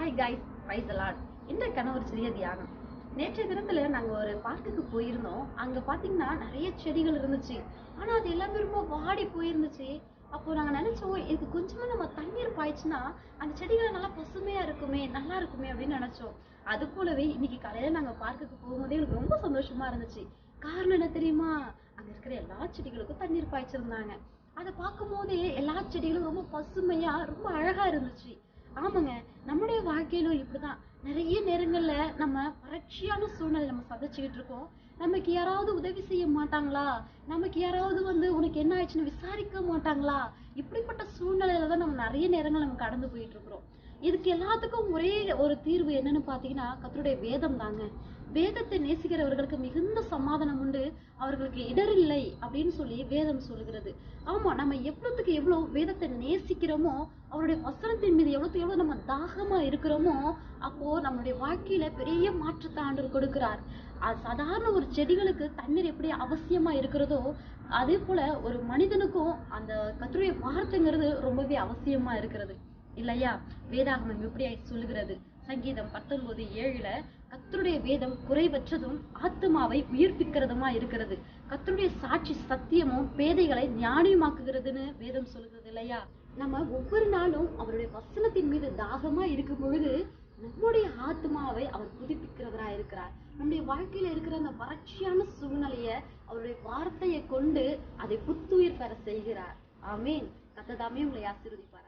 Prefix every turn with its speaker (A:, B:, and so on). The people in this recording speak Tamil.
A: Hi guys, price allot. இன்றைக்கான ஒரு சிறிய தியானம். நேற்றைய தினத்துல நாங்க ஒரு பார்க்குக்கு போயிருந்தோம். அங்க பாத்தீங்கன்னா நிறைய செடிகள் இருந்துச்சு. ஆனா அது எல்லாமே ரொம்ப வாடி போயிருந்துச்சு. அப்போ நாங்க நினைச்சோம், இதுக்கு கொஞ்சமா நம்ம தண்ணீர் பாய்ச்சுனா அந்த செடிகள் நல்லா பசுமையா இருக்குமே, நல்லா இருக்குமே அப்படின்னு நினைச்சோம். அது போலவே இன்னைக்கு காலையில நாங்க பார்க்குக்கு போகும்போதே எனக்கு ரொம்ப சந்தோஷமா இருந்துச்சு. காரணம் என்ன தெரியுமா? அங்க இருக்கிற எல்லா செடிகளுக்கும் தண்ணீர் பாய்ச்சிருந்தாங்க. அதை பார்க்கும் போதே எல்லா செடிகளும் ரொம்ப பசுமையா ரொம்ப அழகா இருந்துச்சு. ஆமாங்க. நம்முடைய வாழ்க்கையிலும் இப்படிதான். நிறைய நேரங்கள்ல நம்ம வறட்சியான சூழ்நிலை நம்ம சந்திச்சுக்கிட்டு இருக்கோம். நமக்கு யாராவது உதவி செய்ய மாட்டாங்களா? நமக்கு யாராவது உனக்கு என்ன ஆயிடுச்சுன்னு விசாரிக்க மாட்டாங்களா? இப்படிப்பட்ட சூழ்நிலையில தான் நம்ம நிறைய நேரங்கள் நம்ம கடந்து போயிட்டு இருக்கிறோம். இதுக்கு எல்லாத்துக்கும் ஒரே ஒரு தீர்வு என்னன்னு பாத்தீங்கன்னா, கர்த்தருடைய வேதம் தாங்க. வேதத்தை நேசிக்கிறவர்களுக்கு மிகுந்த சமாதானம் உண்டு, அவர்களுக்கு இடரில்லை அப்படின்னு சொல்லி வேதம் சொல்லுகிறது. ஆமா, நம்ம எவ்வளவுக்கு எவ்வளவு வேதத்தை நேசிக்கிறோமோ, அவருடைய வசனத்தின் மீது எவ்வளவுக்கு எவ்வளவு நம்ம தாகமா இருக்கிறோமோ, அப்போ நம்மளுடைய வாழ்க்கையில பெரிய மாற்றத்தை ஆண்டவர் கொடுக்கிறார். அது சாதாரண ஒரு செடிகளுக்கு தண்ணீர் எப்படி அவசியமா இருக்கிறதோ, அதே போல ஒரு மனிதனுக்கும் அந்த கர்த்தருடைய வார்த்தைங்கிறது ரொம்பவே அவசியமா இருக்கிறது இல்லையா? வேதாகமம் எப்படி சொல்லுகிறது? சங்கீதம் 19:7 கர்த்தருடைய வேதம் குறைவற்றதும் ஆத்துமாவை உயிர்ப்பிக்கிறதுமா இருக்கிறது. கர்த்தருடைய சாட்சி சத்தியமும் பேதைகளை ஞானியமாக்குகிறதுன்னு வேதம் சொல்லுகிறது இல்லையா? நம்ம ஒவ்வொரு நாளும் அவருடைய வசனத்தின் மீது தாகமா இருக்கும் பொழுது நம்முடைய ஆத்மாவை அவர் புதுப்பிக்கிறவரா இருக்கிறார். நம்முடைய வாழ்க்கையில இருக்கிற அந்த வறட்சியான சூழ்நிலைய அவருடைய வார்த்தையை கொண்டு அதை புத்துயிர் பெற செய்கிறார். ஆமேன். கர்த்தர் தாமே உங்களை ஆசீர்வதிப்பார்.